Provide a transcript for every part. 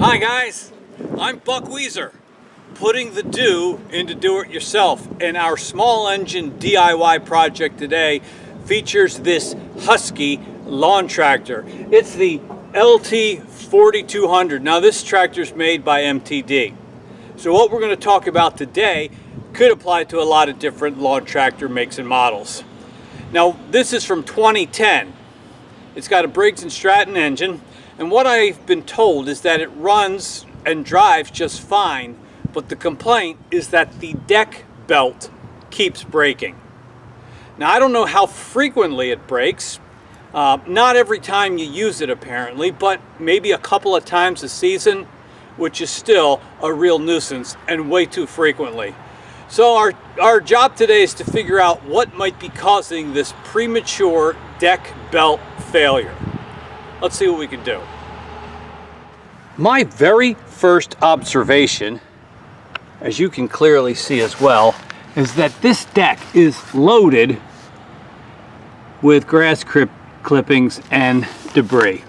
Hi guys, I'm Buck Weezer, putting the do into do-it-yourself, and our small engine DIY project today features this Huskee lawn tractor. It's the LT 4200. Now this tractor is made by MTD. So what we're going to talk about today could apply to a lot of different lawn tractor makes and models. Now this is from 2010. It's got a Briggs & Stratton engine. And what I've been told is that it runs and drives just fine, but the complaint is that the deck belt keeps breaking. Now I don't know how frequently it breaks. Not every time you use it apparently, but maybe a couple of times a season, which is still a real nuisance and way too frequently. So our job today is to figure out what might be causing this premature deck belt failure. Let's see what we can do. My very first observation, as you can clearly see as well, is that this deck is loaded with grass clippings and debris.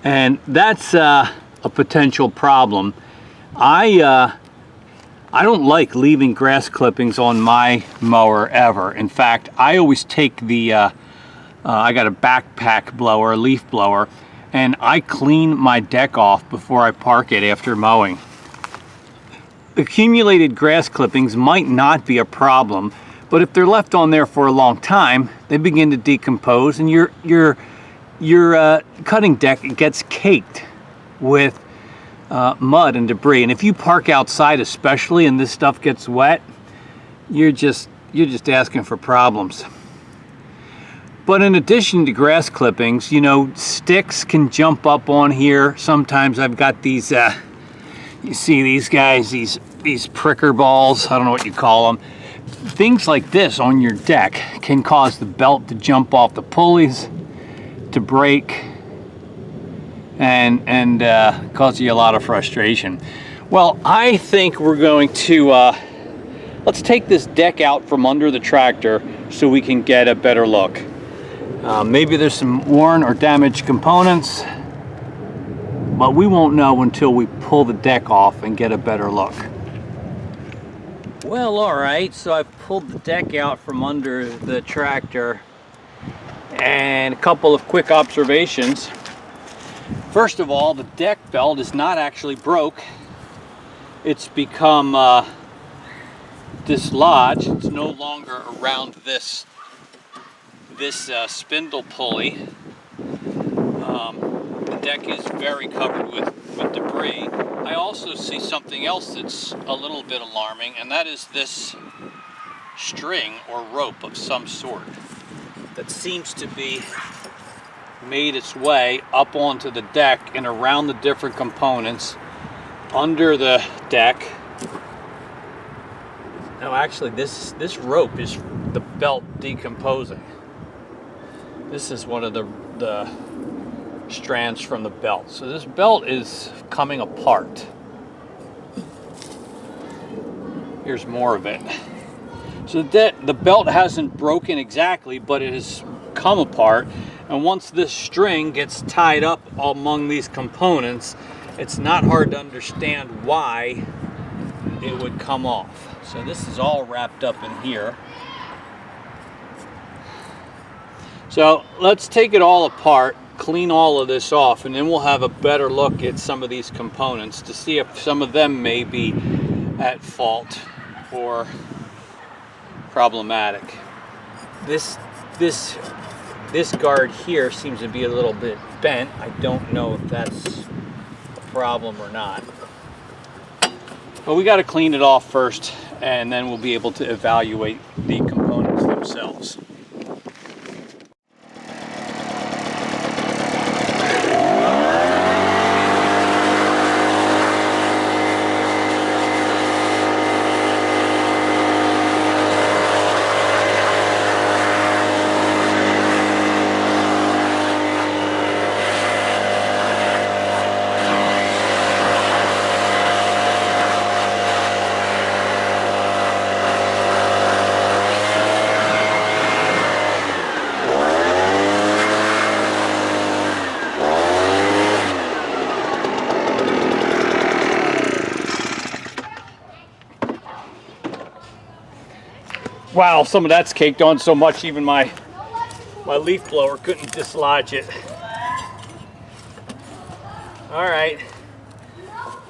And that's a potential problem. I don't like leaving grass clippings on my mower ever. In fact, I always take the I got a backpack blower, a leaf blower, and I clean my deck off before I park it after mowing. Accumulated grass clippings might not be a problem, but if they're left on there for a long time, they begin to decompose, and your cutting deck gets caked with mud and debris. And if you park outside especially and this stuff gets wet, you're just asking for problems. But in addition to grass clippings, you know, sticks can jump up on here. Sometimes I've got these, you see these guys, these pricker balls, I don't know what you call them. Things like this on your deck can cause the belt to jump off the pulleys, to break, and cause you a lot of frustration. Well, I think we're going to, let's take this deck out from under the tractor so we can get a better look. Maybe there's some worn or damaged components, but we won't know until we pull the deck off and get a better look. Well, all right, so I've pulled the deck out from under the tractor, and a couple of quick observations. First of all, the deck belt is not actually broke. It's become dislodged. It's no longer around this spindle pulley. The deck is very covered with debris. I also see something else that's a little bit alarming, and that is this string or rope of some sort that seems to be made its way up onto the deck and around the different components under the deck. Now actually this rope is the belt decomposing. This is one of the strands from the belt. So this belt is coming apart. Here's more of it. So the belt hasn't broken exactly, but it has come apart. And once this string gets tied up among these components, it's not hard to understand why it would come off. So this is all wrapped up in here. So let's take it all apart, clean all of this off, and then we'll have a better look at some of these components to see if some of them may be at fault or problematic. This guard here seems to be a little bit bent. I don't know if that's a problem or not. But we got to clean it off first, and then we'll be able to evaluate the components themselves. Wow, some of that's caked on so much even my leaf blower couldn't dislodge it. All right,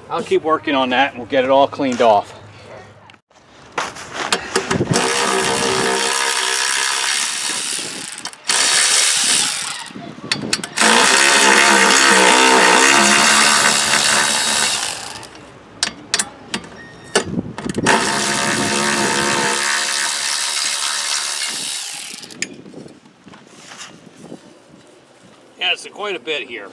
I'll keep working on that and we'll get it all cleaned off. Yeah, it's quite a bit here.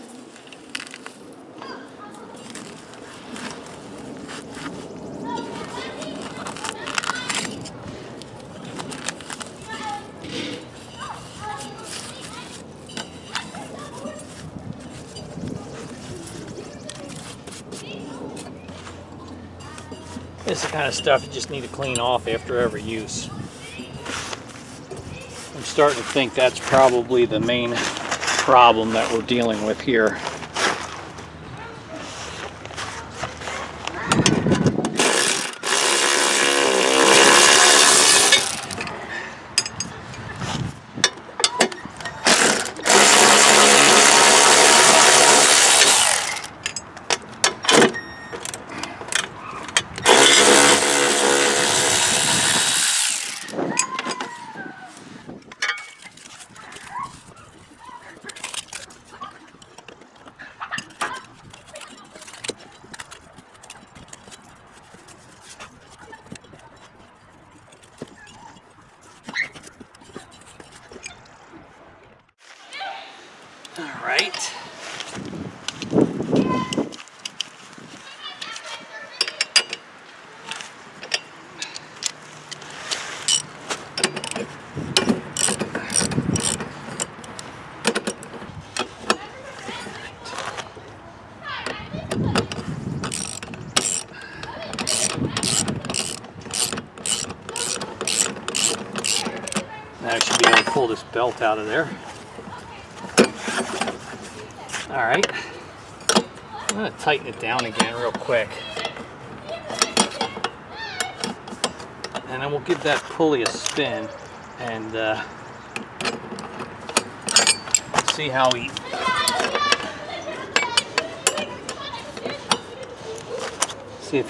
This is the kind of stuff you just need to clean off after every use. I'm starting to think that's probably the main problem that we're dealing with here. All right. Now I should be able to pull this belt out of there. All right, I'm gonna tighten it down again real quick. And then we'll give that pulley a spin and see how he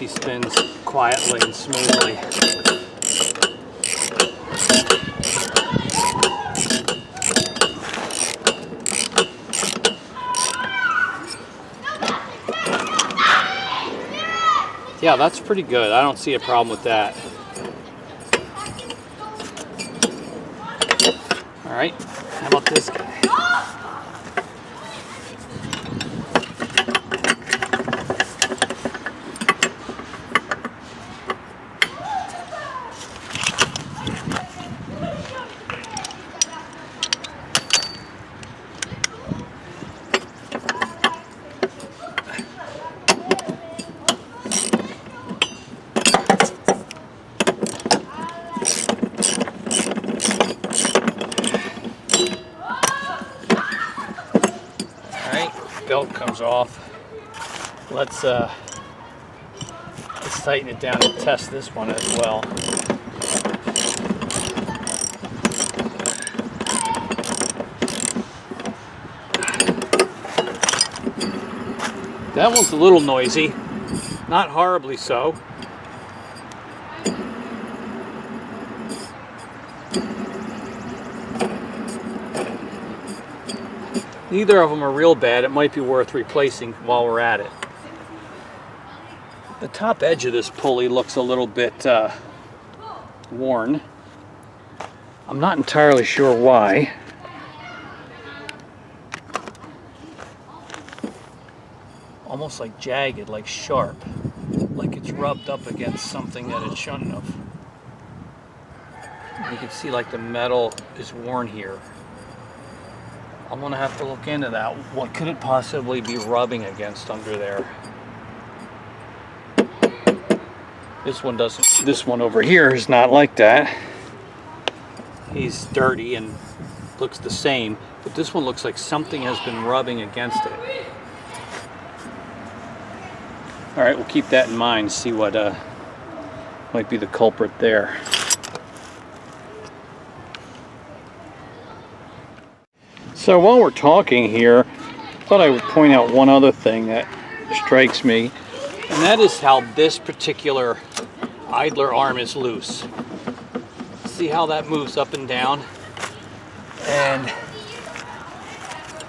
spins quietly and smoothly. Yeah, that's pretty good. I don't see a problem with that. All right, how about this guy? Belt comes off. Let's tighten it down and test this one as well. That one's a little noisy, not horribly so. Neither of them are real bad. It might be worth replacing while we're at it. The top edge of this pulley looks a little bit worn. I'm not entirely sure why. Almost like jagged, like sharp, like it's rubbed up against something that it shouldn't have. You can see like the metal is worn here. I'm gonna have to look into that. What could it possibly be rubbing against under there? This one doesn't. This one over here is not like that. He's dirty and looks the same, but this one looks like something has been rubbing against it. All right, we'll keep that in mind. See what might be the culprit there. So while we're talking here, I thought I would point out one other thing that strikes me, and that is how this particular idler arm is loose. See how that moves up and down? And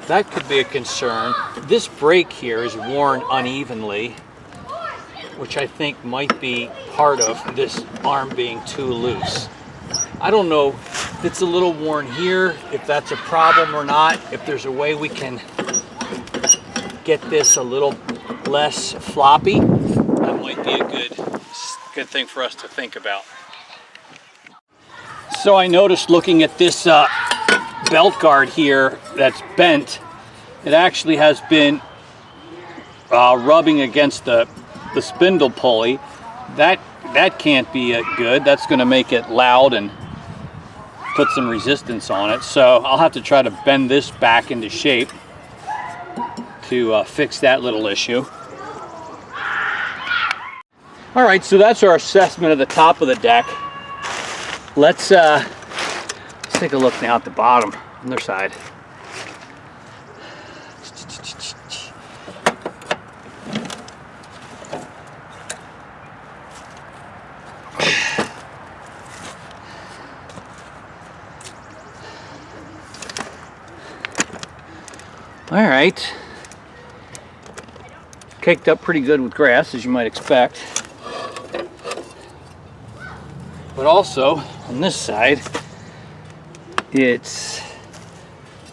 that could be a concern. This brake here is worn unevenly, which I think might be part of this arm being too loose. I don't know if it's a little worn here, if that's a problem or not, if there's a way we can get this a little less floppy. That might be a good thing for us to think about. So I noticed looking at this belt guard here that's bent, it actually has been rubbing against the spindle pulley. That can't be good. That's going to make it loud and put some resistance on it. So I'll have to try to bend this back into shape to fix that little issue. All right, so that's our assessment of the top of the deck. Let's take a look now at the bottom, on their side. All right, caked up pretty good with grass, as you might expect. But also, on this side, it's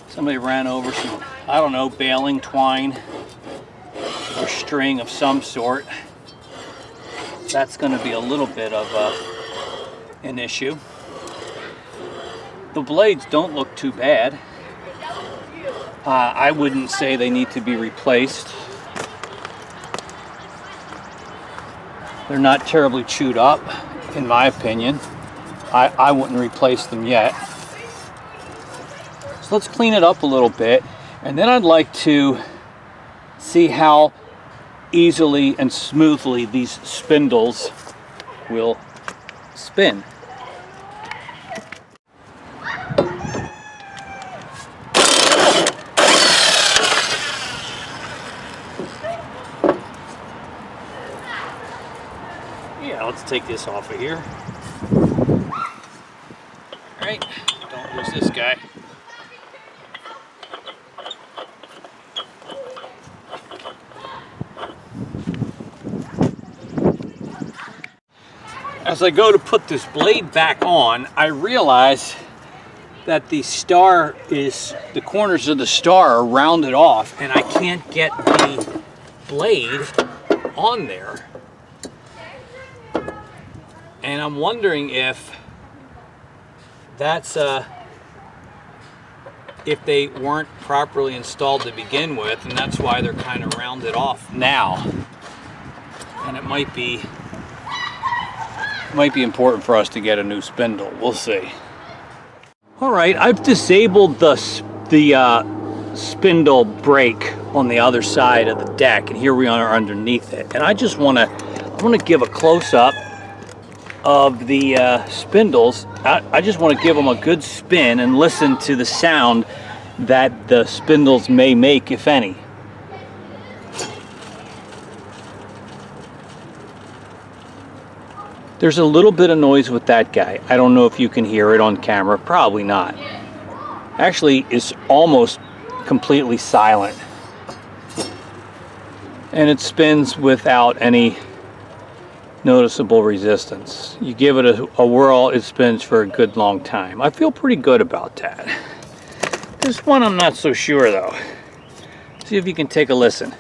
somebody ran over some, I don't know, baling twine or string of some sort. That's going to be a little bit of an issue. The blades don't look too bad. I wouldn't say they need to be replaced. They're not terribly chewed up, in my opinion. I wouldn't replace them yet. So let's clean it up a little bit, and then I'd like to see how easily and smoothly these spindles will spin. Yeah, let's take this off of here. All right, don't lose this guy. As I go to put this blade back on, I realize that the corners of the star are rounded off, and I can't get the blade on there. And I'm wondering if that's if they weren't properly installed to begin with, and that's why they're kind of rounded off now. And it might be important for us to get a new spindle. We'll see. All right, I've disabled the spindle brake on the other side of the deck, and here we are underneath it. And I just want to give a close-up of the spindles. I just want to give them a good spin and listen to the sound that the spindles may make, if any. There's a little bit of noise with that guy. I don't know if you can hear it on camera. Probably not. Actually, it's almost completely silent. And it spins without any noticeable resistance. You give it a whirl, it spins for a good long time. I feel pretty good about that. This one I'm not so sure though. See if you can take a listen.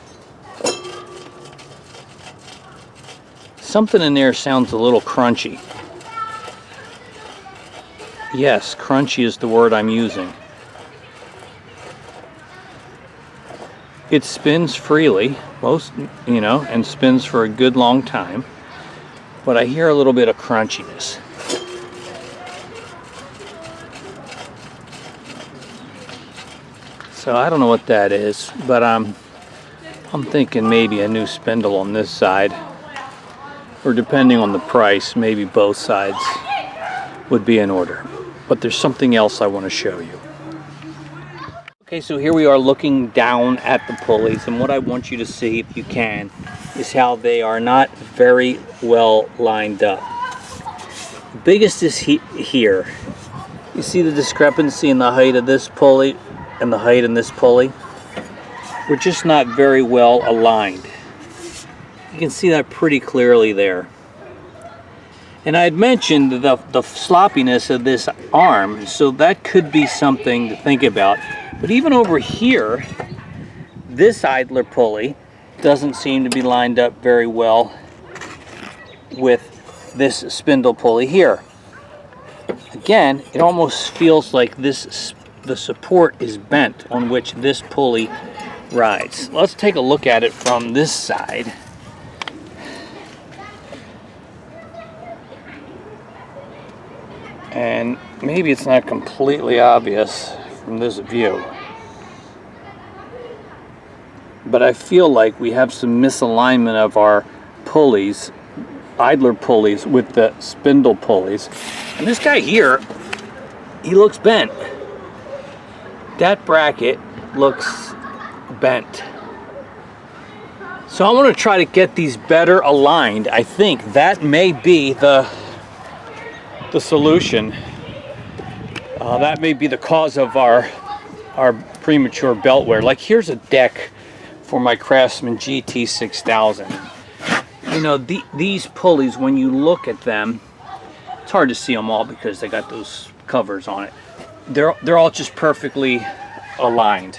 Something in there sounds a little crunchy. Yes, crunchy is the word I'm using. It spins freely, and spins for a good long time. But I hear a little bit of crunchiness. So I don't know what that is, but I'm thinking maybe a new spindle on this side, or depending on the price, maybe both sides would be in order. But there's something else I want to show you. Okay, so here we are looking down at the pulleys, and what I want you to see, if you can, is how they are not very well lined up. The biggest is here. You see the discrepancy in the height of this pulley and the height in this pulley? We're just not very well aligned. You can see that pretty clearly there. And I had mentioned the sloppiness of this arm, so that could be something to think about. But even over here, this idler pulley doesn't seem to be lined up very well with this spindle pulley here. Again, it almost feels like the support is bent on which this pulley rides. Let's take a look at it from this side. And maybe it's not completely obvious from this view, but I feel like we have some misalignment of our pulleys, idler pulleys, with the spindle pulleys. And this guy here, he looks bent. That bracket looks bent. So I'm going to try to get these better aligned. I think that may be the solution. That may be the cause of our premature belt wear. Like, here's a deck for my Craftsman GT6000. You know, these pulleys, when you look at them, it's hard to see them all because they got those covers on it. They're all just perfectly aligned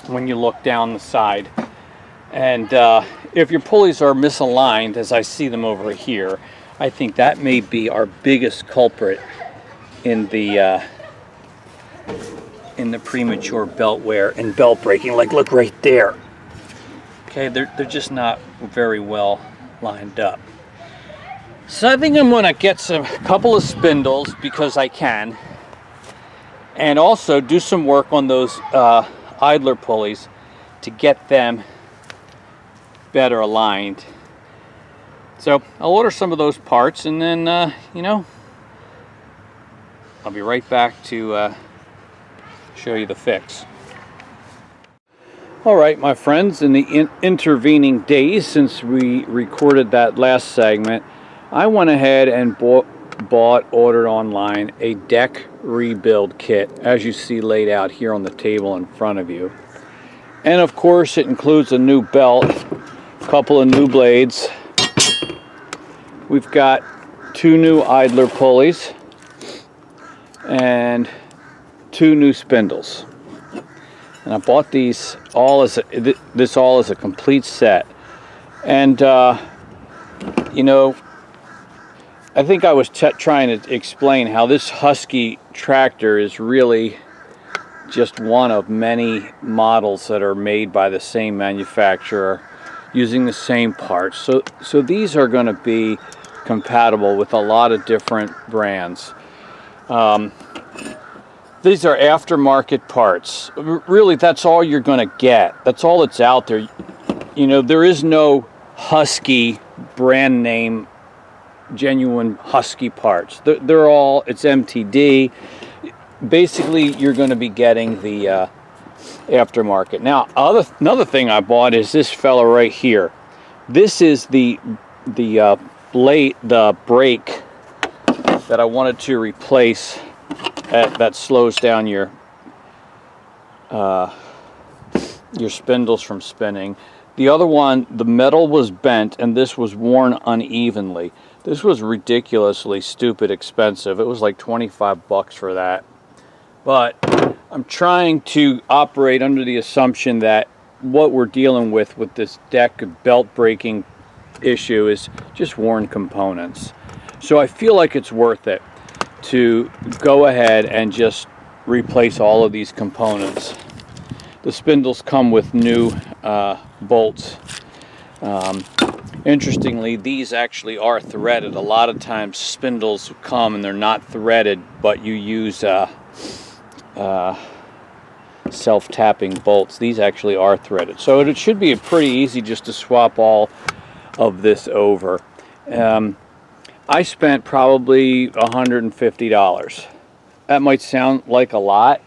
when you look down the side. And if your pulleys are misaligned, as I see them over here, I think that may be our biggest culprit in the premature belt wear and belt breaking. Like, look right there. Okay, they're just not very well lined up. So I think I'm going to get a couple of spindles because I can, and also do some work on those idler pulleys to get them better aligned. So I'll order some of those parts, and then, you know, I'll be right back to show you the fix. All right, my friends, in the intervening days since we recorded that last segment, I went ahead and ordered online a deck rebuild kit, as you see laid out here on the table in front of you. And of course, it includes a new belt, a couple of new blades. We've got 2 new idler pulleys and 2 new spindles. And I bought these all as a complete set. And you know, I think I was trying to explain how this Huskee tractor is really just one of many models that are made by the same manufacturer using the same parts. So these are going to be compatible with a lot of different brands. These are aftermarket parts. Really, that's all you're going to get. That's all that's out there. You know, there is no Huskee brand name, genuine Huskee parts. They're all, it's MTD. Basically, you're going to be getting the aftermarket. Now, another thing I bought is this fella right here. This is the brake that I wanted to replace that slows down your spindles from spinning. The other one, the metal was bent and this was worn unevenly. This was ridiculously stupid expensive. It was like 25 bucks for that. But I'm trying to operate under the assumption that what we're dealing with this deck belt breaking issue is just worn components. So I feel like it's worth it to go ahead and just replace all of these components. The spindles come with new bolts. Interestingly, these actually are threaded. A lot of times spindles come and they're not threaded, but you use self-tapping bolts. These actually are threaded. So it should be pretty easy just to swap all of this over. I spent probably $150. That might sound like a lot.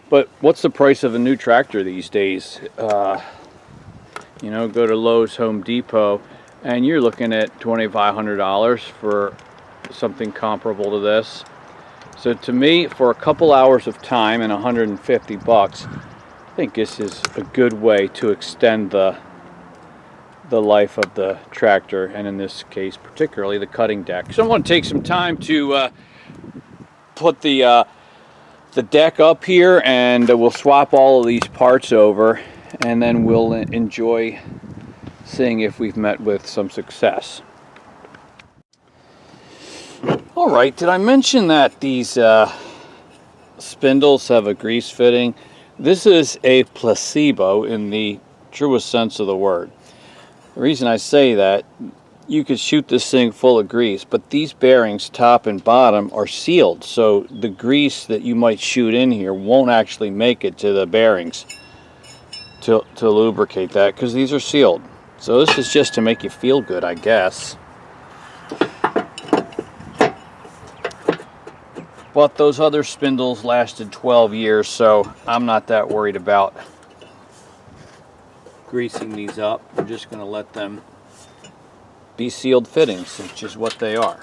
But what's the price of a new tractor these days? You know, go to Lowe's, Home Depot, and you're looking at $2,500 for something comparable to this. So to me, for a couple hours of time and 150 bucks, I think this is a good way to extend the life of the tractor, and in this case particularly the cutting deck. So I'm going to take some time to put the deck up here, and we'll swap all of these parts over, and then we'll enjoy seeing if we've met with some success. All right, did I mention that these spindles have a grease fitting? This is a placebo in the truest sense of the word. The reason I say that, you could shoot this thing full of grease, but these bearings, top and bottom, are sealed, so the grease that you might shoot in here won't actually make it to the bearings to lubricate that, because these are sealed. So this is just to make you feel good, I guess. But those other spindles lasted 12 years, so I'm not that worried about greasing these up. I'm just going to let them be sealed fittings, which is what they are.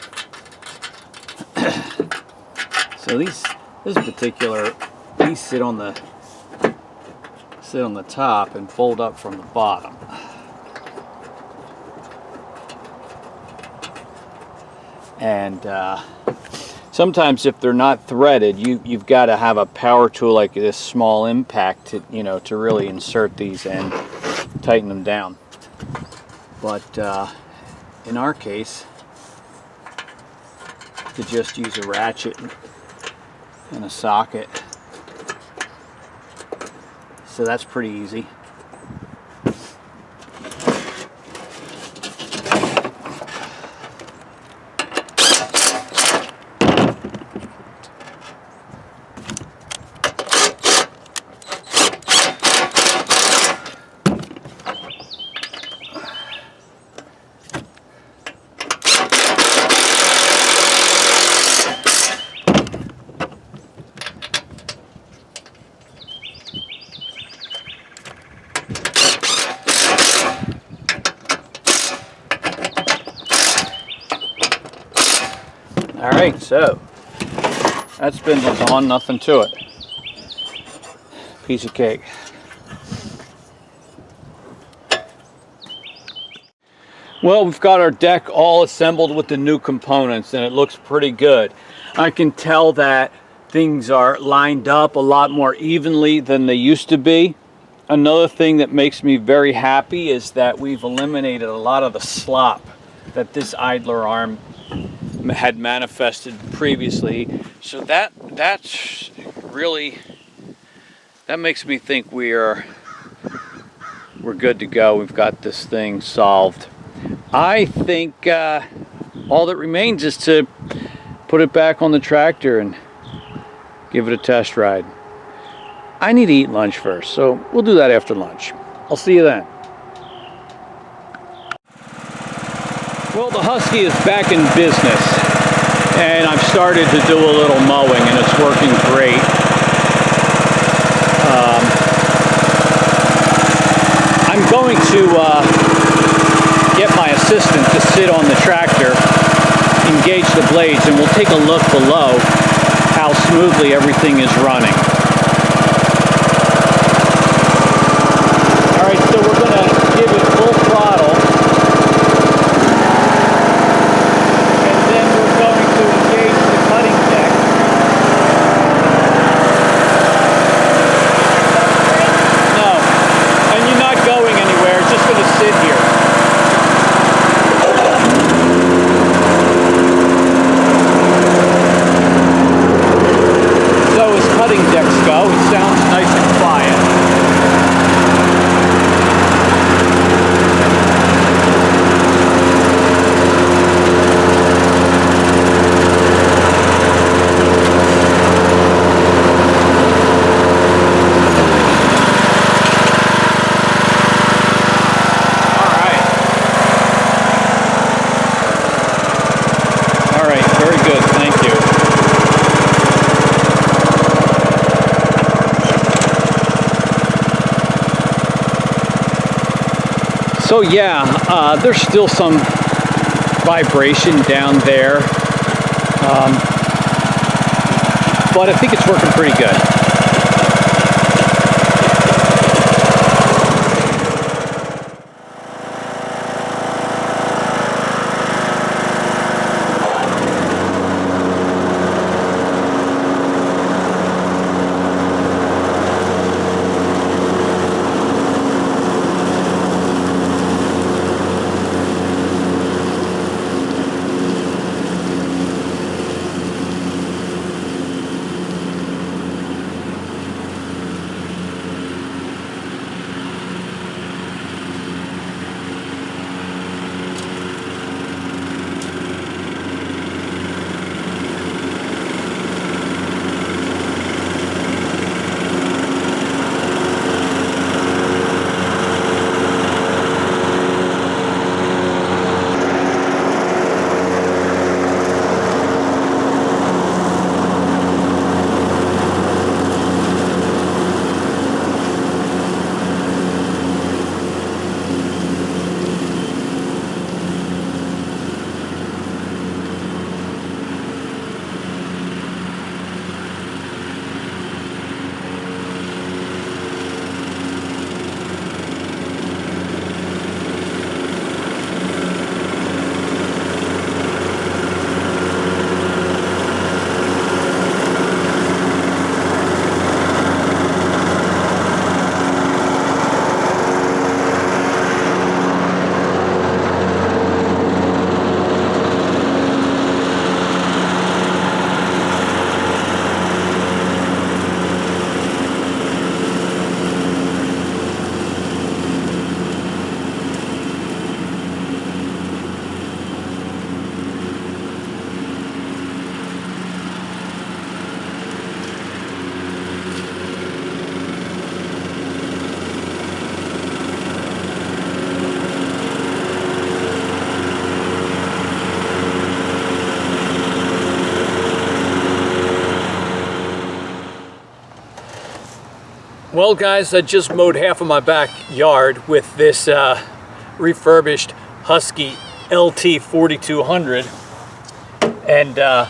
So these sit on the top and fold up from the bottom. And sometimes if they're not threaded, you've got to have a power tool like this small impact to, you know, to really insert these and tighten them down. But in our case, to just use a ratchet and a socket. So that's pretty easy. Alright, so that spindle's on, nothing to it. Piece of cake. Well, we've got our deck all assembled with the new components, and it looks pretty good. I can tell that things are lined up a lot more evenly than they used to be. Another thing that makes me very happy is that we've eliminated a lot of the slop that this idler arm had manifested previously. So that's really, that makes me think we're good to go. We've got this thing solved. I think all that remains is to put it back on the tractor and give it a test ride. I need to eat lunch first, so we'll do that after lunch. I'll see you then. Well, the Huskee is back in business, and I've started to do a little mowing, and it's working great. I'm going to get my assistant to sit on the tractor, engage the blades, and we'll take a look below how smoothly everything is running. All right, so we're going to give it full throttle. Deck's So yeah, there's still some vibration down there, but I think it's working pretty good. Well guys, I just mowed half of my backyard with this refurbished Huskee LT 4200 and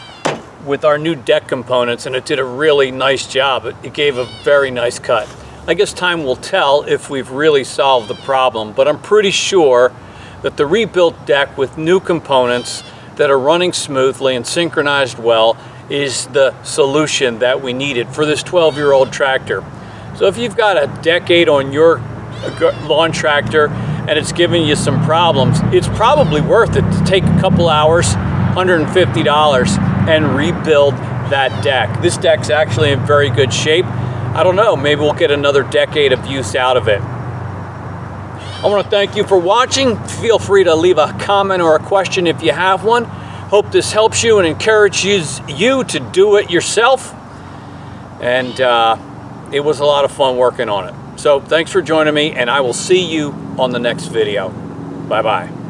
with our new deck components, and it did a really nice job. It gave a very nice cut. I guess time will tell if we've really solved the problem, but I'm pretty sure that the rebuilt deck with new components that are running smoothly and synchronized well is the solution that we needed for this 12-year-old tractor. So if you've got a decade on your lawn tractor and it's giving you some problems, it's probably worth it to take a couple hours, $150, and rebuild that deck. This deck's actually in very good shape. I don't know, maybe we'll get another decade of use out of it. I want to thank you for watching. Feel free to leave a comment or a question if you have one. Hope this helps you and encourages you to do it yourself. And it was a lot of fun working on it. So thanks for joining me, and I will see you on the next video. Bye-bye.